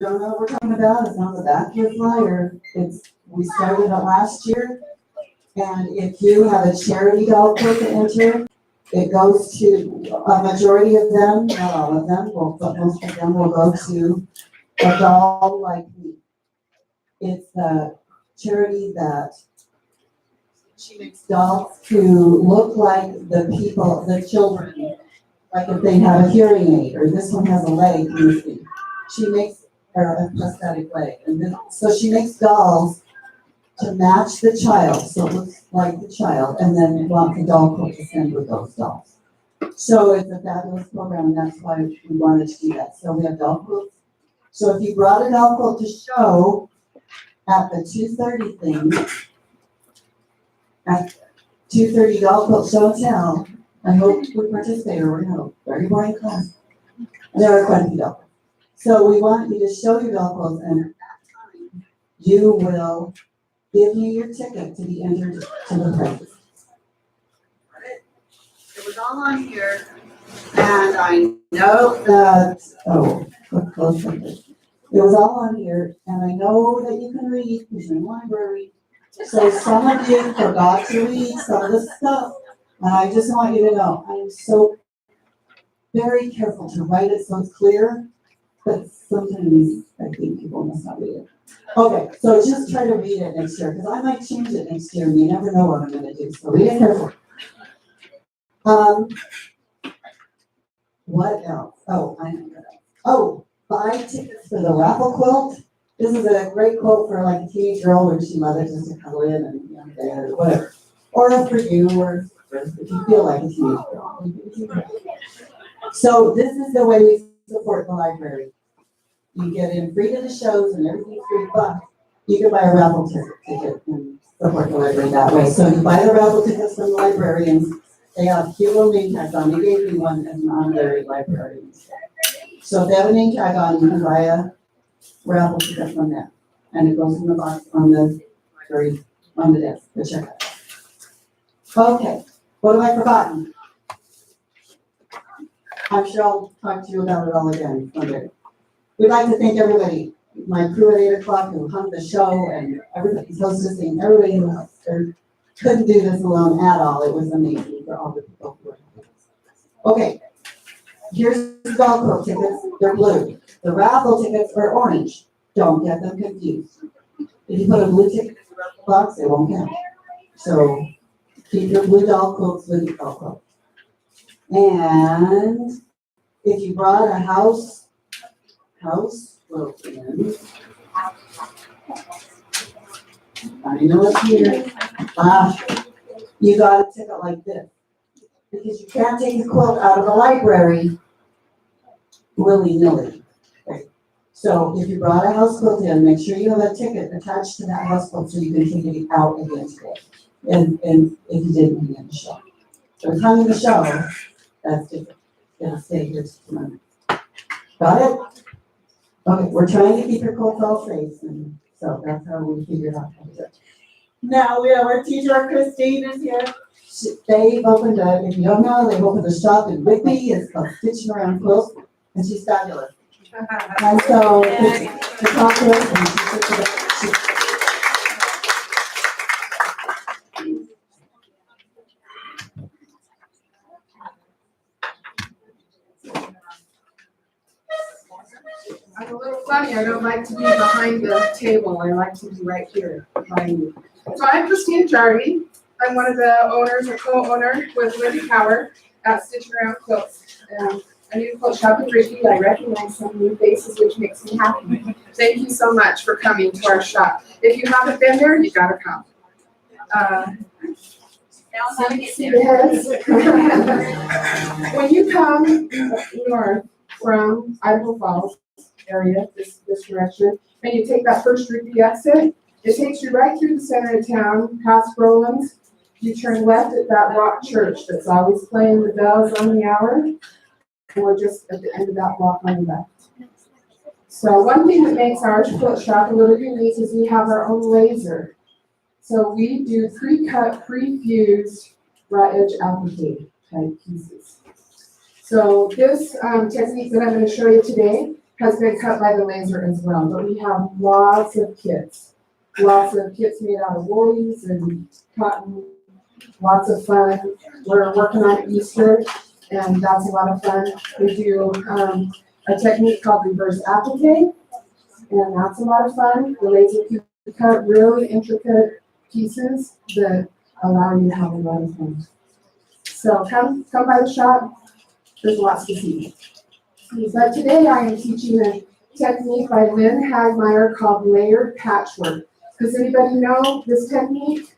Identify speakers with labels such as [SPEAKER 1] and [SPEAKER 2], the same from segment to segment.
[SPEAKER 1] Don't know what we're talking about, it's on the back of your flyer. We started it last year. And if you have a charity doll quilt to enter, it goes to, a majority of them, not all of them, but most of them will go to a doll like me. It's a charity that she makes dolls to look like the people, the children, like if they have a hearing aid, or this one has a leg missing. She makes, or a prosthetic leg, and then, so she makes dolls to match the child, so it looks like the child, and then want the doll quilt to send with those dolls. So it's a fabulous program, and that's why we wanted to do that. So we have doll quilts. So if you brought a doll quilt to show at the 2:30 thing, at 2:30 doll quilt show and tell, I hope we participate, or we're gonna have a very boring class. And there are quite a few doll quilts. So we want you to show your doll quilts, and at that time, you will give me your ticket to be entered to the prize. It was all on here, and I know that, look close at this. It was all on here, and I know that you can read, because you're in the library. So some of you forgot to read some of the stuff, and I just want you to know, I am so very careful to write it so it's clear, but sometimes I think people must not read it. Okay, so just try to read it next year, because I might change it next year, and you never know what I'm gonna do, so read it carefully. What else? Buy tickets for the raffle quilt. This is a great quote for like a teenage girl when she loves it just to cuddle in and or whatever. Or for you, or if you feel like a teenage girl. So this is the way we support the library. You get in free to the shows and everything's free, but you can buy a raffle ticket and support the library that way. So you buy the raffle tickets from the librarians. They have cute little name tags on. They gave me one as an honorary librarian. So if they have a name tag on, you can buy a raffle ticket from that. And it goes in the box on the desk, the checkout. Okay, what have I forgotten? I'm sure I'll talk to you about it all again someday. We'd like to thank everybody, my crew at 8 o'clock who hung the show, and everybody's hostessing, everybody who couldn't do this alone at all. It was amazing for all the people who were here. Okay, here's the doll quilt tickets. They're blue. The raffle tickets are orange. Don't get them confused. If you put a blue ticket in the raffle box, it won't count. So keep your blue doll quilts with your doll quilt. And if you brought a house quilt in, I know it's here. You got a ticket like this. Because you can't take a quilt out of the library willy-nilly. Okay. So if you brought a house quilt in, make sure you have a ticket attached to that house quilt so you can take it out again today. And if you didn't hang in the show. So if hung in the show, that's different. It'll stay here tonight. Got it? Okay, we're trying to keep your quilts all safe, and so that's how we figured out how to do it. Now we have our teacher, Christine, is here. They've opened a, if you don't know, they've opened a shop in Whitby. It's called Stitching Around Quilts, and she's fabulous. And so to talk to us, and
[SPEAKER 2] I'm a little funny. I don't like to be behind the table. I like to be right here behind you. So I'm Christine Jarvie. I'm one of the owners or co-owner with Lindy Power at Stitching Around Quilts. A new quilt shop in Ricky. I recognize some new faces, which makes me happy. Thank you so much for coming to our shop. If you haven't been there, you gotta come. When you come north from Idaho Falls area, this direction, and you take that first Ricky exit, it takes you right through the center of town, past Roland's. You turn left at that rock church that's always playing the bells on the hour. And we're just at the end of that block on the left. So one thing that makes our quilt shop a little unique is we have our own laser. So we do pre-cut, pre-fused raw edge applique type pieces. So this technique that I'm going to show you today has been cut by the laser as well, but we have lots of kits. Lots of kits made out of woolies and cotton, lots of fun. We're working on Easter, and that's a lot of fun. We do a technique called reverse applique, and that's a lot of fun. The laser can cut really intricate pieces that allow you to have a lot of fun. So come by the shop. There's lots to see. But today I am teaching a technique by Lynn Hagmeyer called layered patchwork. Does anybody know this technique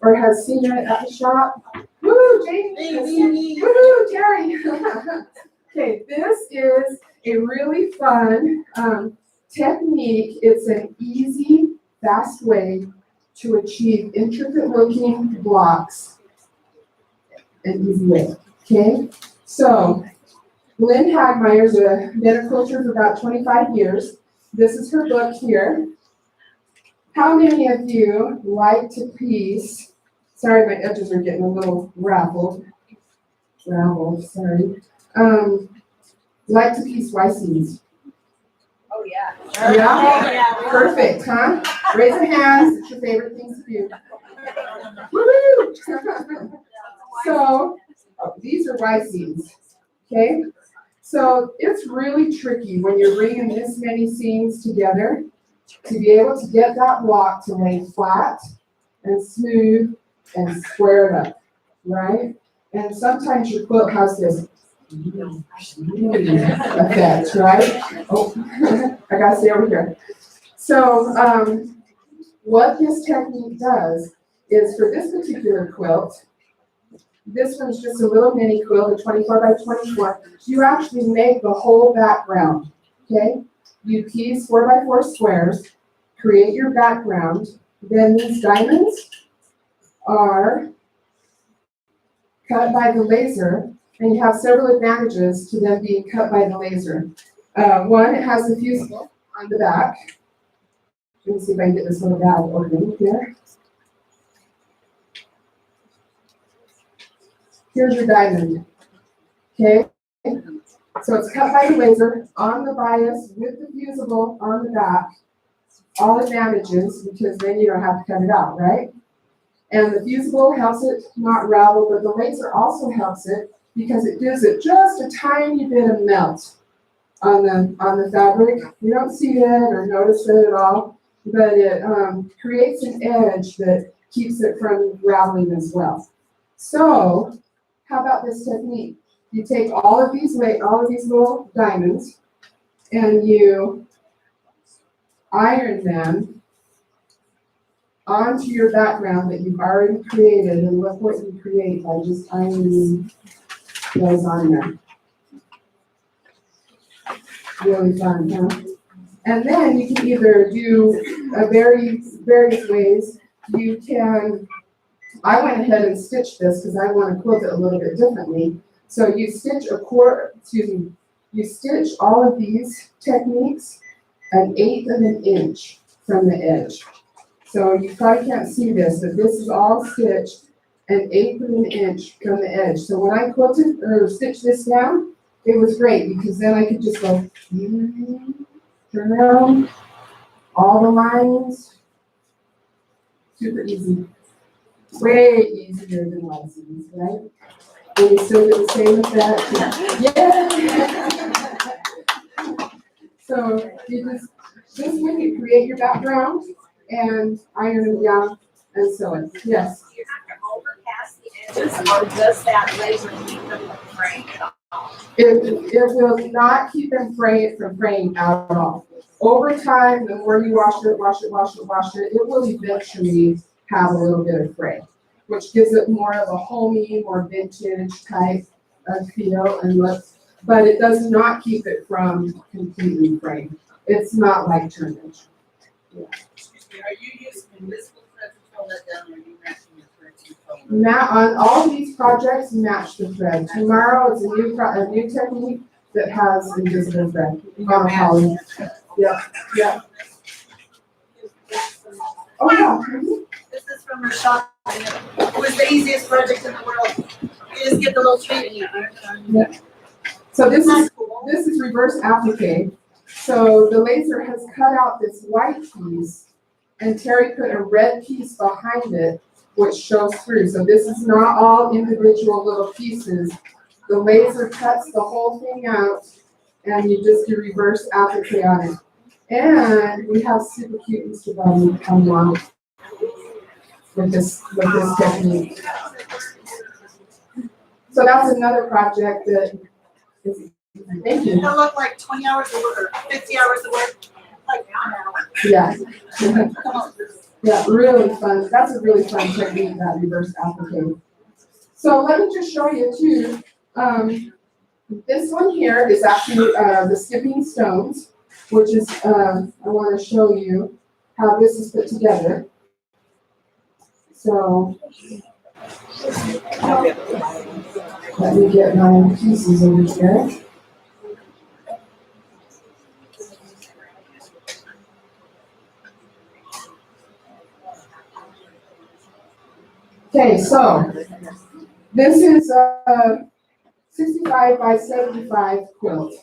[SPEAKER 2] or has seen it at the shop? Woo, Jamie! Woo, Jerry! Okay, this is a really fun technique. It's an easy, fast way to achieve intricate looking blocks. An easy way, okay? So, Lynn Hagmeyer's been a quilter for about 25 years. This is her book here. How many of you like to piece, sorry, my edges are getting a little raveled, sorry. Like to piece YCs?
[SPEAKER 3] Oh, yeah.
[SPEAKER 2] Yeah? Perfect, huh? Raise your hands, it's your favorite thing to do. Woo-hoo! So, these are YCs, okay? So it's really tricky when you're bringing this many seams together to be able to get that block to lay flat and smooth and squared up, right? And sometimes your quilt has this effect, right? Oh, I gotta stay over here. So what this technique does is for this particular quilt, this one's just a little mini quilt, a 24 by 24. You actually make the whole background, okay? You piece 4 by 4 squares, create your background. Then these diamonds are cut by the laser, and you have several advantages to them being cut by the laser. One, it has a fusible on the back. Let me see if I can get this little bag open here. Here's your diamond, okay? So it's cut by the laser on the bias with the fusible on the back. All advantages, because then you don't have to cut it out, right? And the fusible helps it not ravel, but the laser also helps it because it gives it just a tiny bit of melt on the fabric. You don't see it or notice it at all, but it creates an edge that keeps it from raveling as well. So, how about this technique? You take all of these little diamonds and you iron them onto your background that you've already created, and look what you create by just ironing those on there. Really fun, huh? And then you can either do various ways. You can, I went ahead and stitched this because I want to quilt it a little bit differently. So you stitch you stitch all of these techniques 1/8 of an inch from the edge. So you probably can't see this, but this is all stitched 1/8 of an inch from the edge. So when I quilted or stitched this down, it was great because then I could just go turn around all the lines. Super easy. Way easier than YCs, right? And you still get the same effect. Yeah. So you just when you create your background and iron them down and sew it. Yes.
[SPEAKER 3] You have to overcast the edges, or does that laser keep them from fraying at all?
[SPEAKER 2] It will not keep them from fraying out at all. Over time, the more you wash it, it will eventually have a little bit of fray, which gives it more of a homey, more vintage type of feel and look. But it does not keep it from completely fraying. It's not like turnage. Yeah.
[SPEAKER 3] Are you using invisible thread to pull that down, or are you matching your thread to pull it?
[SPEAKER 2] Now, on all these projects, match the thread. Tomorrow, it's a new technique that has invisible thread. Monopoly. Yeah, yeah. Oh, yeah.
[SPEAKER 3] This is from her shop. It was the easiest project in the world. You just get the little straight and you iron it on.
[SPEAKER 2] Yeah. So this is reverse applique. So the laser has cut out this white piece, and Terry put a red piece behind it, which shows through. So this is not all individual little pieces. The laser cuts the whole thing out, and you just do reverse applique on it. And we have super cute Easter bunny come along with this technique. So that's another project that is, thank you.
[SPEAKER 3] It'll look like 20 hours of work, or 50 hours of work, like an hour.
[SPEAKER 2] Yeah.
[SPEAKER 3] Come on.
[SPEAKER 2] Yeah, really fun. That's a really fun technique, that reverse applique. So let me just show you too. This one here is actually the skipping stones, which is, I want to show you how this is put together. So let me get my pieces over here. Okay, so this is a 65 by 75 quilt,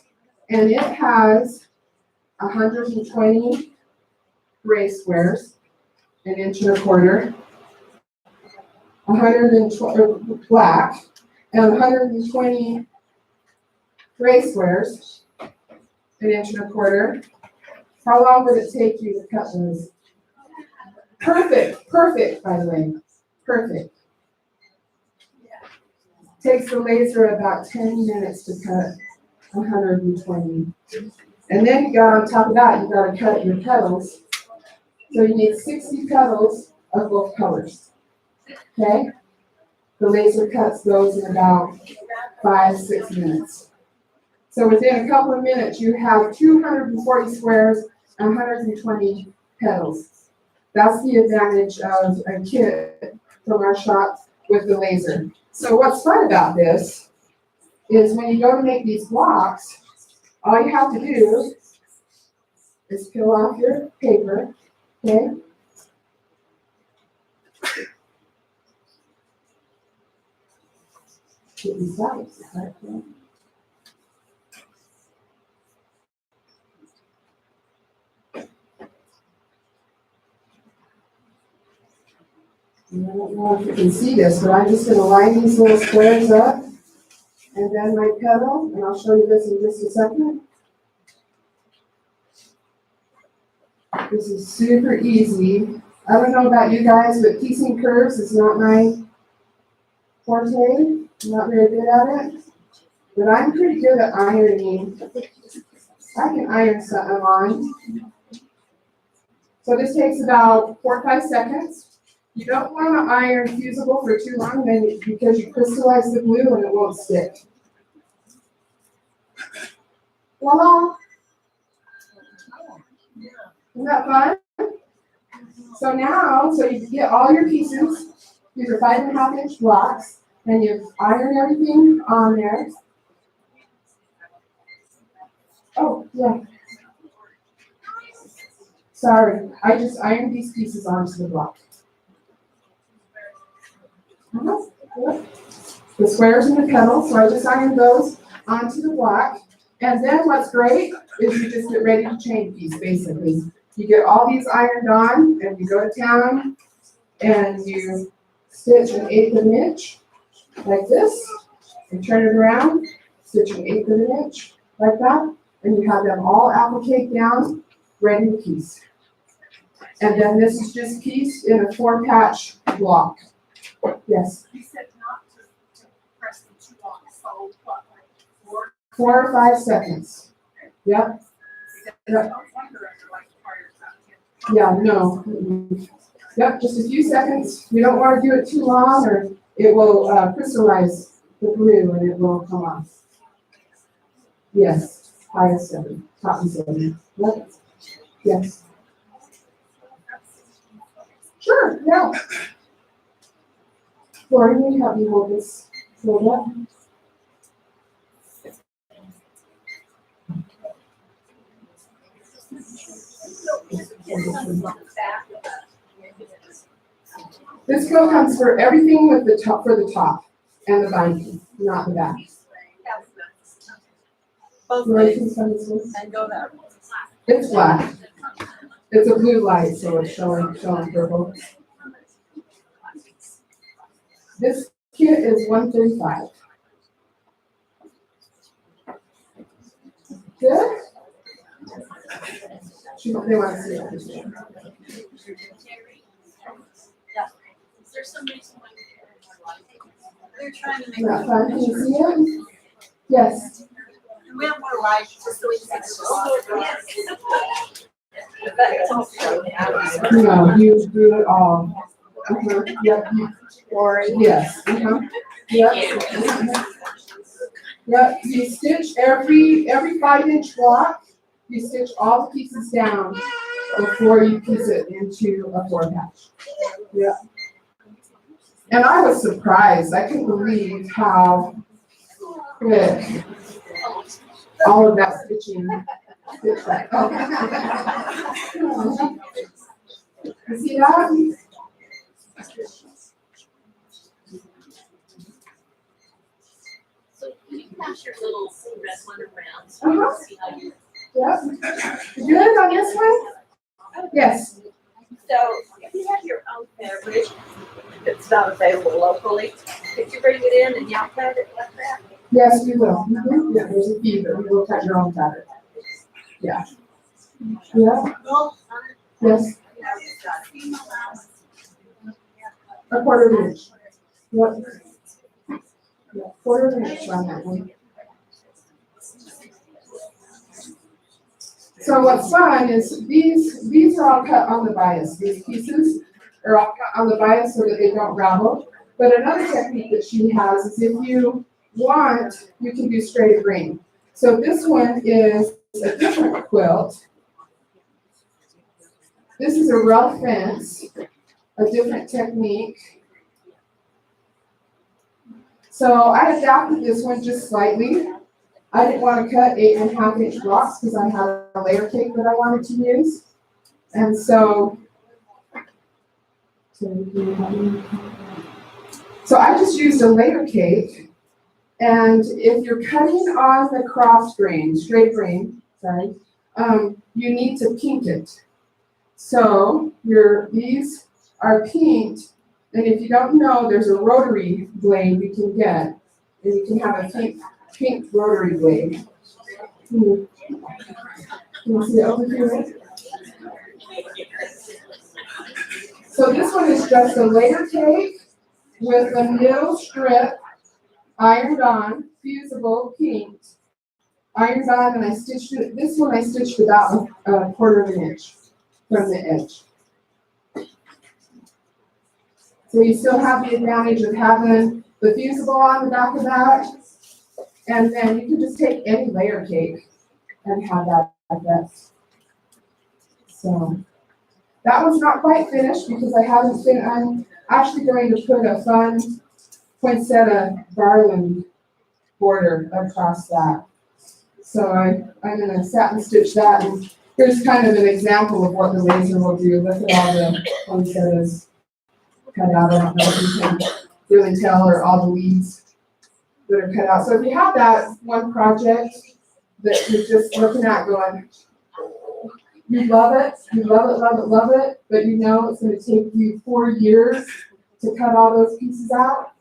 [SPEAKER 2] and it has 120 gray squares, 1.25 inches, 120 black, and 120 gray squares, 1.25 inches. How long would it take you to cut those? Perfect, by the way, perfect. Takes the laser about 10 minutes to cut 120. And then you got on top of that, you got to cut your petals. So you need 60 petals of both colors. Okay? The laser cuts those in about 5-6 minutes. So within a couple of minutes, you have 240 squares and 120 petals. That's the advantage of a kit from our shop with the laser. So what's fun about this is when you go to make these blocks, all you have to do is peel off your paper, okay? Get these out, okay? I don't know if you can see this, but I'm just going to line these little squares up, and then my petal, and I'll show you this in just a second. This is super easy. I don't know about you guys, but piecing curves is not my forte. I'm not very good at it, but I'm pretty good at ironing. I can iron something on. So this takes about 4 or 5 seconds. You don't want to iron fusible for too long, then because you crystallize the glue and it won't stick. Voila! Isn't that fun? So now, so you get all your pieces, these are 5.5 inch blocks, and you've ironed everything on there. Oh, yeah. Sorry, I just ironed these pieces onto the block. The squares and the petals, so I just ironed those onto the block. And then what's great is you just get ready to chain piece, basically. You get all these ironed on, and you go to town, and you stitch 1/8 of an inch, like this, and turn it around, stitch 1/8 of an inch, like that, and you have them all appliqued down, ready to piece. And then this is just pieced in a 4-patch block. Yes.
[SPEAKER 3] You said not to press them too long, so what, like
[SPEAKER 2] 4 or 5 seconds. Yep.
[SPEAKER 3] I was wondering, like, prior to that.
[SPEAKER 2] Yeah, no. Yep, just a few seconds. You don't want to do it too long or it will crystallize the glue and it will come off. Yes, high as 7, top and 7. Yep. Yes. Sure, yeah. Lori, will you help me hold this fold up? This quilt comes for everything with the top, for the top and the binding, not the back.
[SPEAKER 3] Both
[SPEAKER 2] Lori,
[SPEAKER 3] ways,
[SPEAKER 2] can you send this one?
[SPEAKER 3] and go that way.
[SPEAKER 2] It's black. It's a blue light, so it's showing purple. This kit is $135. Good? They want to see it.
[SPEAKER 3] Is there some reason why they're trying to make
[SPEAKER 2] Is that fun? Can you see it? Yes.
[SPEAKER 3] we have more light just so we can see the
[SPEAKER 2] No, you do it all. Yep.
[SPEAKER 3] Or
[SPEAKER 2] Yes. Yep. Yep. You stitch every 5-inch block. You stitch all the pieces down before you piece it into a 4-patch. Yeah. And I was surprised. I couldn't believe how quick all of that stitching. You see that?
[SPEAKER 3] So can you pass your little red one around so
[SPEAKER 2] Uh-huh.
[SPEAKER 3] we can see how you.
[SPEAKER 2] Yep. Good on this one? Yes.
[SPEAKER 3] So if you have your own fabric, if it's not available locally, could you bring it in and y'all cut it like that?
[SPEAKER 2] Yes, we will. Yeah, there's a few, but we will cut your own fabric. Yeah. Yeah. Yes. A quarter of an inch. Yep. Yeah, quarter of an inch on that one. So what's fun is these are all cut on the bias. These pieces are all cut on the bias so that they don't ravel. But another technique that she has is if you want, you can do straight green. So this one is a different quilt. This is a rough fence, a different technique. So I adapted this one just slightly. I didn't want to cut 8.5-inch blocks because I had a layer cake that I wanted to use. And so I just used a layer cake. And if you're cutting on the cross grain, straight grain, sorry, you need to pink it. So these are pinked, and if you don't know, there's a rotary blade you can get, and you can have a pink rotary blade. Can you see it over here? So this one is just a layer cake with a middle strip, ironed on, fusible, pinked, ironed on, and I stitched it. This one I stitched about a quarter of an inch from the edge. So you still have the advantage of having the fusible on the back of that, and then you can just take any layer cake and have that like that. So that one's not quite finished because I'm actually going to put a fun poinsettia garland border across that. So I'm going to satin stitch that, and here's kind of an example of what the laser will do. Look at all the poinsettias cut out. I don't know if you can really tell, or all the leaves that are cut out. So if you have that one project that you're just looking at going, you love it, love it, but you know it's going to take you 4 years to cut all those pieces out,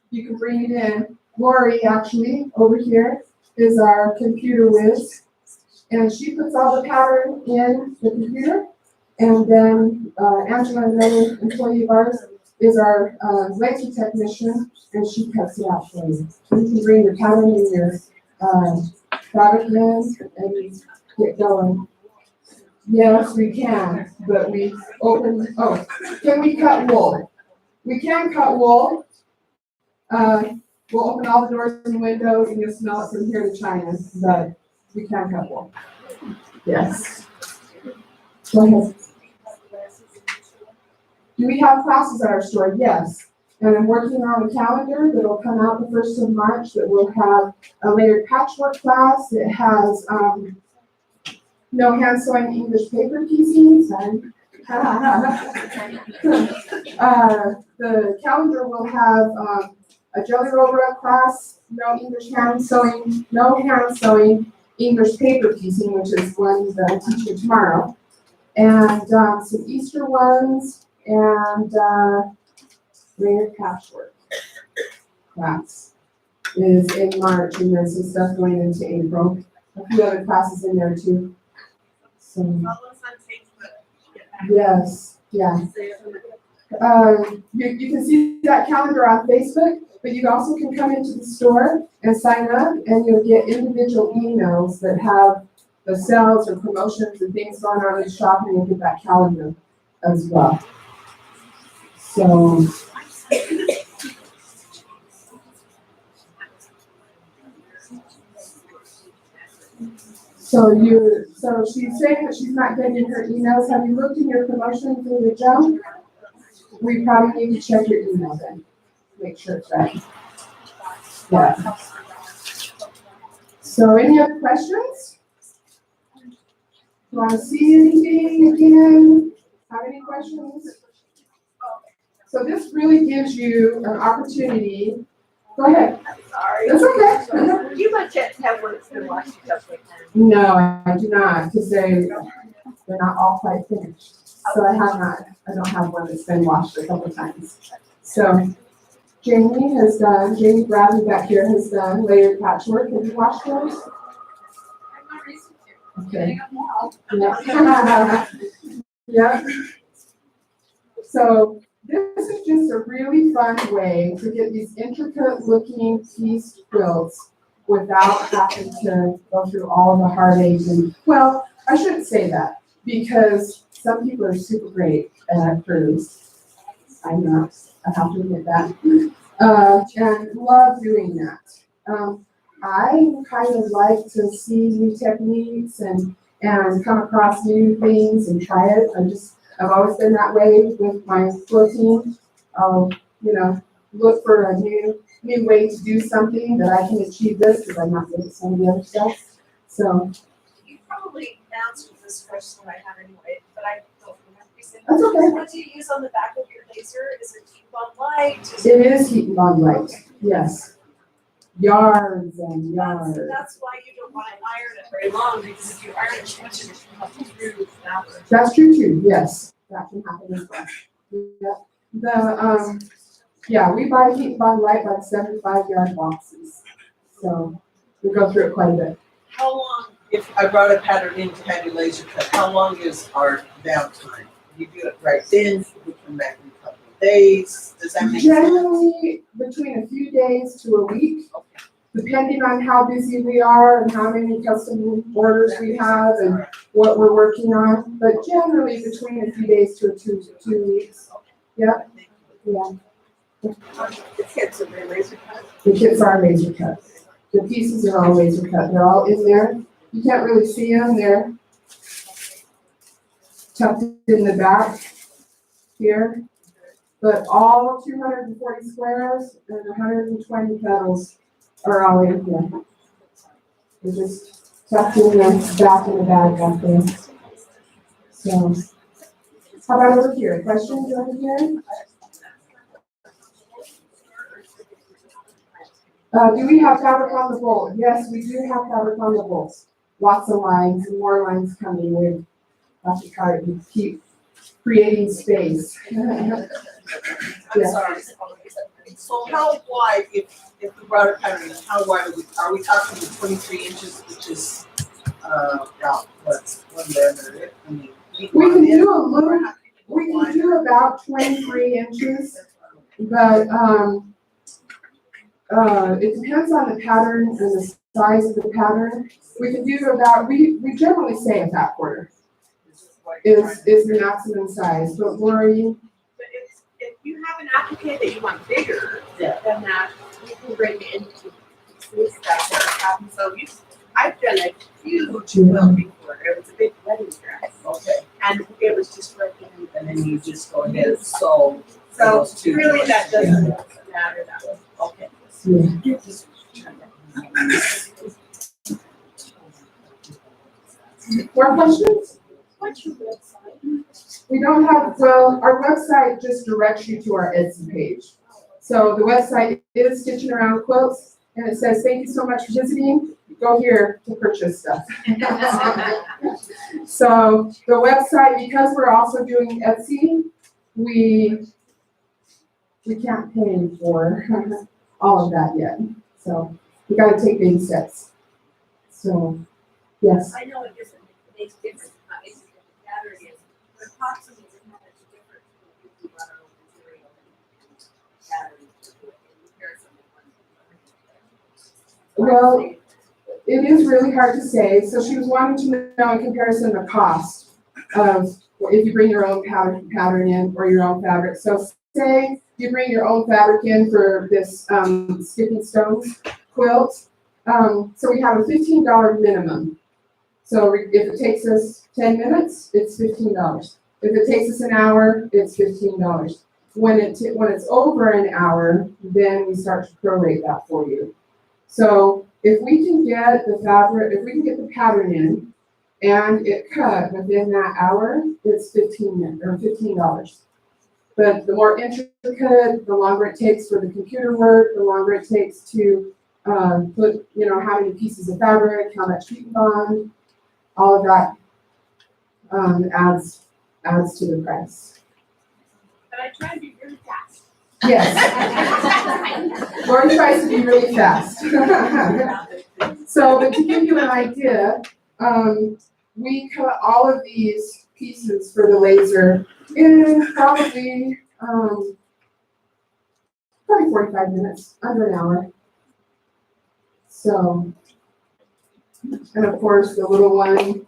[SPEAKER 2] you can bring it in. Lori, actually, over here, is our computer whiz, and she puts all the pattern in the computer, and then Angela, another employee of ours, is our laser technician, and she cuts it out for you. You can bring your pattern in your fabric in and get going. Yes, we can, but we can we cut wool? We can cut wool. We'll open all the doors and windows and you'll smell it from here to China, but we can cut wool. Yes. Go ahead. Do we have classes at our store? Yes. And I'm working on a calendar that will come out the 1st of March that will have a layered patchwork class. It has no hand sewing English paper piecing. The calendar will have a jelly roll rug class, no English hand sewing, no hand sewing English paper piecing, which is one that I'm teaching tomorrow, and some Easter ones, and layered patchwork class is in March, and there's some stuff going into April. A few other classes in there too. So, yes, yeah. You can see that calendar on Facebook, but you also can come into the store and sign up, and you'll get individual emails that have the sales or promotions and things going on in the shop, and you'll get that calendar as well. So she's saying that she's not getting her emails. Have you looked in your promotions in your junk? We probably need to check your email then. Make sure it's right. Yeah. So any other questions? Want to see anything again? Have any questions? So this really gives you an opportunity. Go ahead.
[SPEAKER 3] Sorry.
[SPEAKER 2] That's okay.
[SPEAKER 3] You might have one that's been washed a couple of times.
[SPEAKER 2] No, I do not, because they're not all quite finished. So I don't have one that's been washed a couple of times. So Jamie Bradley back here has done layered patchwork. Have you washed those? Okay. Yeah. Yeah. So this is just a really fun way to get these intricate looking pieced quilts without having to go through all the heartache and, well, I shouldn't say that, because some people are super great at crews. I'm not, I have to admit that. And love doing that. I kind of like to see new techniques and come across new things and try it. I've always been that way with my quilting. I'll, look for a new way to do something that I can achieve this, because I'm not good at some of the other stuff. So.
[SPEAKER 4] You probably answered this question I had anyway, but I don't remember.
[SPEAKER 2] That's okay.
[SPEAKER 4] What do you use on the back of your laser? Is it heat bond light?
[SPEAKER 2] It is heat bond light, yes. Yards and yards.
[SPEAKER 4] That's why you don't want to iron it very long, because if you iron it too much, it will come through the fabric.
[SPEAKER 2] That's true too, yes. That can happen as well. Yeah. We buy heat bond light like 75-yard boxes. So we go through it quite a bit.
[SPEAKER 5] How long, if I brought a pattern in to have you laser cut, how long is our downtime? You do it right then, we come back in a couple of days, does that make sense?
[SPEAKER 2] Generally, between a few days to a week, depending on how busy we are and how many custom orders we have and what we're working on. But generally, between a few days to 2 weeks. Yeah. Yeah.
[SPEAKER 3] The kits are laser cut.
[SPEAKER 2] The kits are laser cut. The pieces are all laser cut. They're all in there. You can't really see them. They're tucked in the back here. But all 240 squares and 120 petals are all in here. They're just tucked in the back of the bag back there. So, how about over here? Questions over here? Do we have fabric on the bolt? Yes, we do have fabric on the bolt. Lots of lines and more lines coming. We have to try to keep creating space.
[SPEAKER 5] I'm
[SPEAKER 2] Yes.
[SPEAKER 5] sorry. So how wide, if we brought a pattern in, how wide are we talking 23 inches, which is, about, what's one diameter? I mean.
[SPEAKER 2] We can do a little, we can do about 23 inches, but, it depends on the pattern and the size of the pattern. We can do about, we generally say a half quarter is the maximum size, but Lori,
[SPEAKER 3] But if you have an applique that you want bigger than that, you can break it into pieces. That's what happens. So I've done a huge quilt before. It was a big wedding dress.
[SPEAKER 5] Okay,
[SPEAKER 3] And it was just broken.
[SPEAKER 5] and then you just go ahead and sew.
[SPEAKER 3] So
[SPEAKER 5] those two
[SPEAKER 3] really that
[SPEAKER 5] joints
[SPEAKER 3] doesn't
[SPEAKER 5] together.
[SPEAKER 3] matter that way.
[SPEAKER 5] Okay.
[SPEAKER 2] more questions?
[SPEAKER 3] What's your website?
[SPEAKER 2] We don't have, well, our website just directs you to our Etsy page. So the website is Stitching Around Quilts, and it says, thank you so much for visiting. go here to purchase stuff. So the website, because we're also doing Etsy, we can't pay for all of that yet. So we gotta take baby steps. So, yes.
[SPEAKER 4] I know it doesn't make difference, obviously, the pattern is, but approximately how much difference will be about our own material and pattern in comparison to one.
[SPEAKER 2] Well, it is really hard to say. So she was wanting to know in comparison the cost of if you bring your own pattern in or your own fabric. So say you bring your own fabric in for this skipping stones quilt. So we have a $15 minimum. So if it takes us 10 minutes, it's $15. If it takes us an hour, it's $15. When it's over an hour, then we start to prorate that for you. So if we can get the fabric, if we can get the pattern in and it cut within that hour, it's $15. But the more intricate, the longer it takes for the computer work, the longer it takes to put, how many pieces of fabric, how much heat bond, all of that adds to the price.
[SPEAKER 4] But I try to be really fast.
[SPEAKER 2] Yes. Lori tries to be really fast. So, but to give you an idea, we cut all of these pieces for the laser in probably 45 minutes, under an hour. So, and of course, the little one,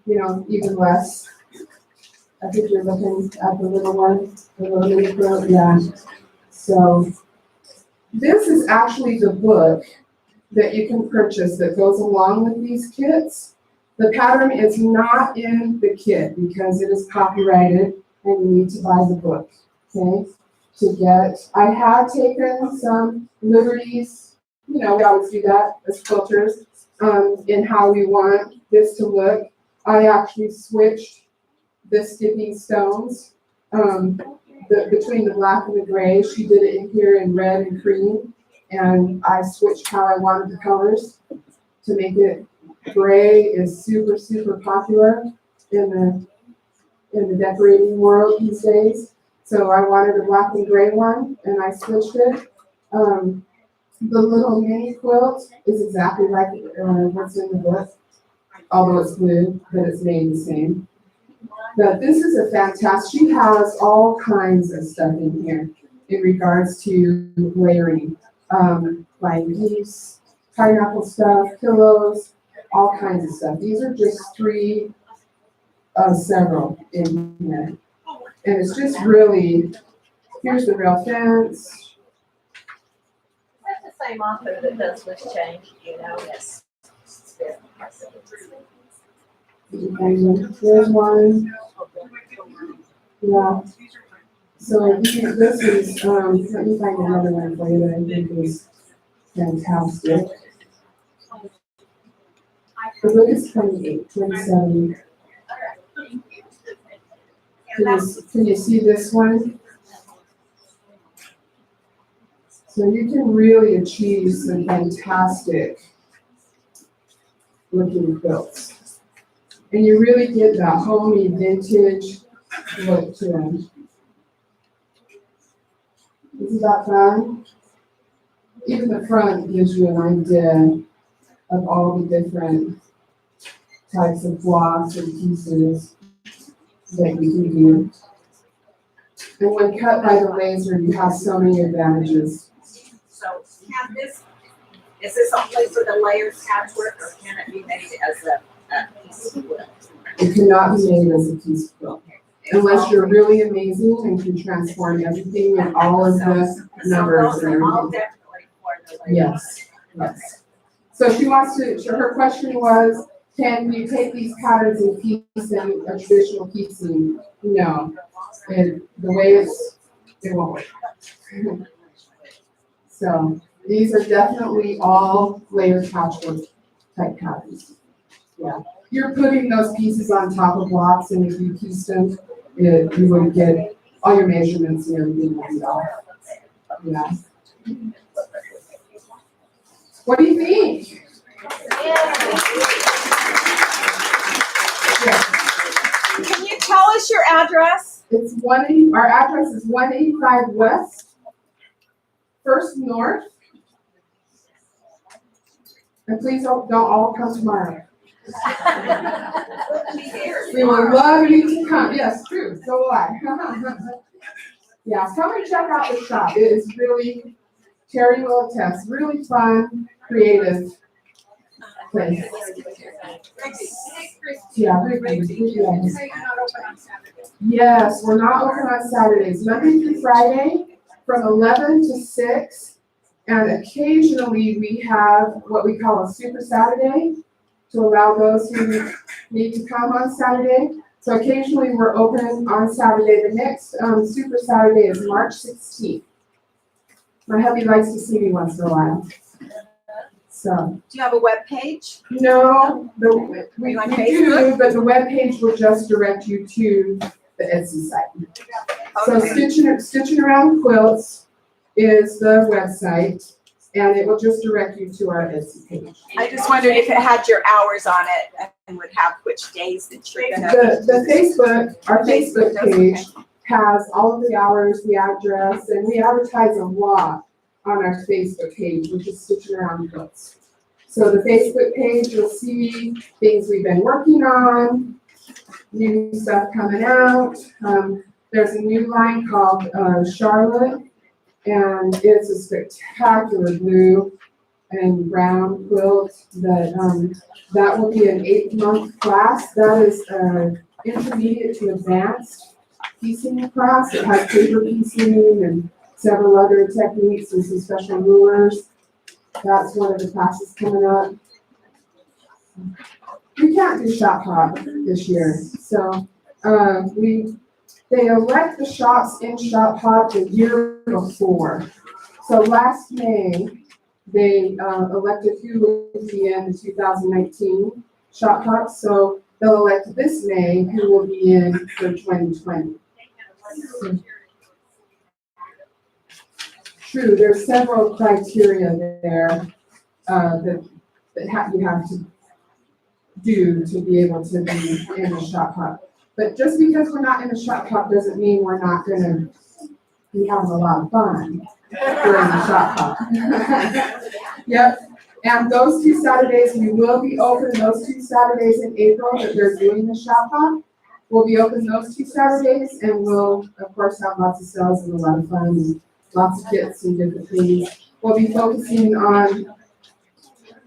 [SPEAKER 2] even less. I think you're looking at the little one, the little mini quilt, yeah. So, this is actually the book that you can purchase that goes along with these kits. The pattern is not in the kit because it is copyrighted and you need to buy the book, okay? I have taken some liberties, we always do that as quilters, in how we want this to look. I actually switched the skipping stones, between the black and the gray. She did it in here in red and cream, and I switched how I wanted the colors to make it. Gray is super, super popular in the decorating world these days. So I wanted a black and gray one, and I switched it. The little mini quilt is exactly like what's in the book, although it's blue, but it's made the same. But this is a fantastic, she has all kinds of stuff in here in regards to layering. Like leaves, pineapple stuff, pillows, all kinds of stuff. These are just three of several in here. And it's just really, here's the real fence.
[SPEAKER 6] That's the same author that does this change, yes.
[SPEAKER 2] There's one. Yeah. So this is, let me find another one for you that I think is fantastic. The book is 27. Can you see this one? So you can really achieve some fantastic looking quilts. And you really get that homey vintage look to them. Isn't that fun? Even the front gives you an idea of all the different types of blocks and pieces that you can do. And when cut by the laser, you have so many advantages.
[SPEAKER 4] So is this only for the layers patchwork, or can it be made as a piece of quilt?
[SPEAKER 2] It cannot be made as a piece of quilt. Unless you're really amazing and can transform everything and all of the numbers and
[SPEAKER 4] All
[SPEAKER 2] everything.
[SPEAKER 4] definitely for the layers.
[SPEAKER 2] Yes. So her question was, can you take these patterns and piece them a traditional piecing? No. And the way it won't work. So these are definitely all layered patchwork type patterns. Yeah. You're putting those pieces on top of blocks, and if you pieced them, you would get all your measurements and everything like that. Yeah. What do you think?
[SPEAKER 6] Can you tell us your address?
[SPEAKER 2] It's 180, our address is 185 West, First North. And please don't all come tomorrow. We would love you to come. Yes, true. So will I. Yeah, come and check out the shop. It is really, Terry will attest, really fun, creative place. Yeah, yes, we're not open on Saturdays, Monday through Friday from 11 to 6. And occasionally we have what we call a Super Saturday to allow those who need to come on Saturday. So occasionally we're open on Saturday. The next Super Saturday is March 16th. My hubby likes to see me once in a while. So.
[SPEAKER 6] Do you have a web page?
[SPEAKER 2] No, we
[SPEAKER 6] on
[SPEAKER 2] do,
[SPEAKER 6] Facebook?
[SPEAKER 2] but the web page will just direct you to the Etsy site. So Stitching Around Quilts is the website, and it will just direct you to our Etsy page.
[SPEAKER 6] I just wondered if it had your hours on it and would have which days that you're gonna.
[SPEAKER 2] The Facebook, our Facebook page has all of the hours, the address, and we advertise a lot on our Facebook page, which is Stitching Around Quilts. So the Facebook page, you'll see things we've been working on, new stuff coming out. There's a new line called Charlotte, and it's a spectacular blue and brown quilt that will be an 8-month class. That is an intermediate to advanced piecing class. It has paper piecing and several other techniques and some special rulers. That's one of the classes coming up. We can't do shop hop this year, so they elect the shops in shop hop the year before. So last May, they elected who would be in the 2019 shop hop. So they'll elect this May who will be in for 2020. So, true, there's several criteria there that you have to do to be able to be in a shop hop. But just because we're not in a shop hop doesn't mean we're not gonna be having a lot of fun during the shop hop. Yep, and those 2 Saturdays, we will be open those 2 Saturdays in April that they're doing the shop hop. We'll be open those 2 Saturdays, and we'll, of course, have lots of sales and a lot of fun and lots of kits and different things. We'll be focusing on,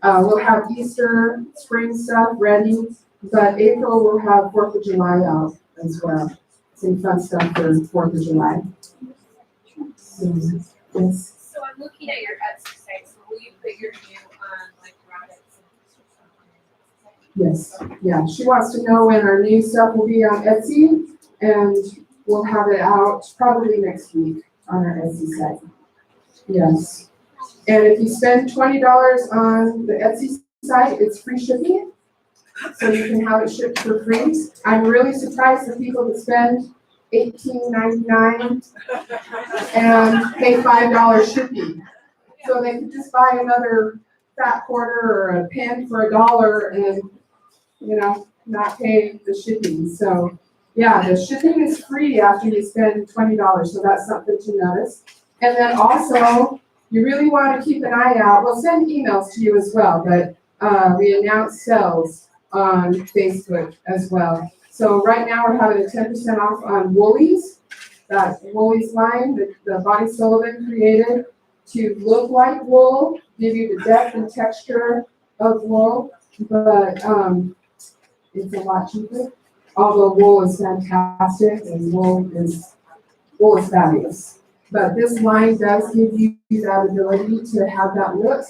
[SPEAKER 2] we'll have Easter, spring stuff ready, but April we'll have 4th of July out as well. Some fun stuff for 4th of July. Yes.
[SPEAKER 4] So I'm looking at your Etsy site, so will you put your new on like rabbits and stuff on it?
[SPEAKER 2] Yes, yeah, she wants to know when our new stuff will be on Etsy, and we'll have it out probably next week on our Etsy site. Yes, and if you spend $20 on the Etsy site, it's free shipping, so you can have it shipped for free. I'm really surprised the people that spend $18.99 and pay $5 shipping. So they could just buy another fat quarter or a pen for $1 and, not pay the shipping. So yeah, the shipping is free after you spend $20. So that's something to notice. And then also, you really want to keep an eye out. We'll send emails to you as well, but we announce sales on Facebook as well. So right now we're having a 10% off on Woolies. That Woolies line that the Bonnie Sullivan created to look like wool, give you the depth and texture of wool, but it's a lot cheaper. Although wool is fantastic and wool is fabulous. But this line does give you that ability to have that look,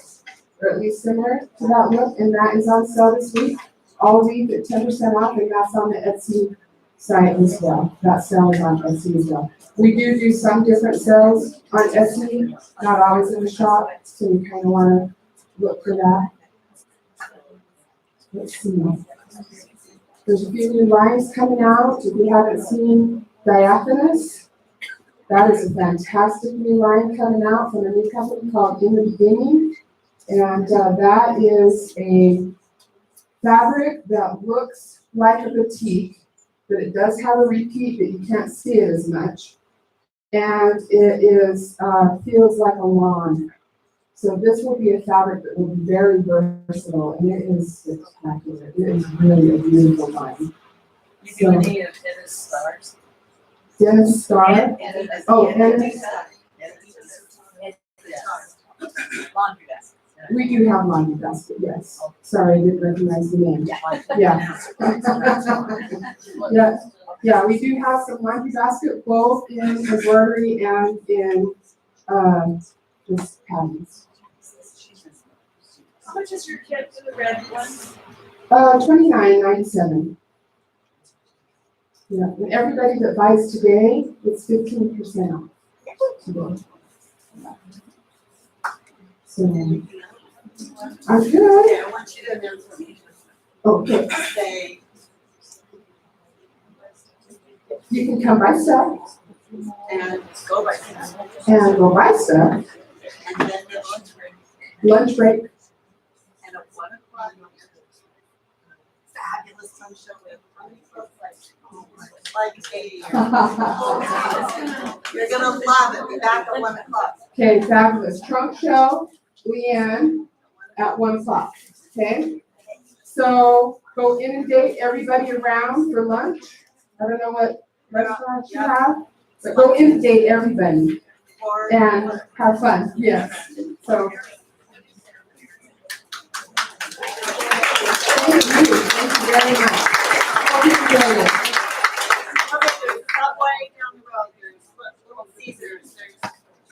[SPEAKER 2] or at least similar to that look, and that is on sale this week. All week at 10% off, and that's on the Etsy site as well. That sale is on Etsy as well. We do some different sales on Etsy, not always in the shop, so you kind of want to look for that. Let's see. There's a few new lines coming out. If you haven't seen Diaphanous, that is a fantastic new line coming out from a new company called In the Beginning. And that is a fabric that looks like a batik, but it does have a repeat that you can't see it as much. And it is, feels like a lawn. So this will be a fabric that will be very versatile, and it is spectacular. It is really a beautiful line.
[SPEAKER 6] You do any of Dennis Stars?
[SPEAKER 2] Dennis Star. Oh, and
[SPEAKER 6] Laundry basket.
[SPEAKER 2] we do have laundry basket, yes. Sorry, I didn't recognize the name. Yeah. Yeah, yeah, we do have some laundry basket, both in embroidery and in, just patterns.
[SPEAKER 3] How much is your kit for the red one?
[SPEAKER 2] $29.97. Yeah, and everybody that buys today, it's 15% off. Today. So, I'm good.
[SPEAKER 5] Okay, I want you to announce for me.
[SPEAKER 2] Okay,
[SPEAKER 5] Say,
[SPEAKER 2] you can come buy stuff
[SPEAKER 5] and go by that.
[SPEAKER 2] and go buy stuff.
[SPEAKER 5] And then the lunch break.
[SPEAKER 2] Lunch break.
[SPEAKER 5] And at 1 o'clock, fabulous fun show with like you're gonna love it. Be back at 1 o'clock.
[SPEAKER 2] Okay, fabulous. Trunk show, Leanne, at 1 o'clock, okay? So go inundate everybody around for lunch. I don't know what restaurants you have, but go inundate everybody and have fun, yes. So. Thank you very much. Hope you enjoyed it.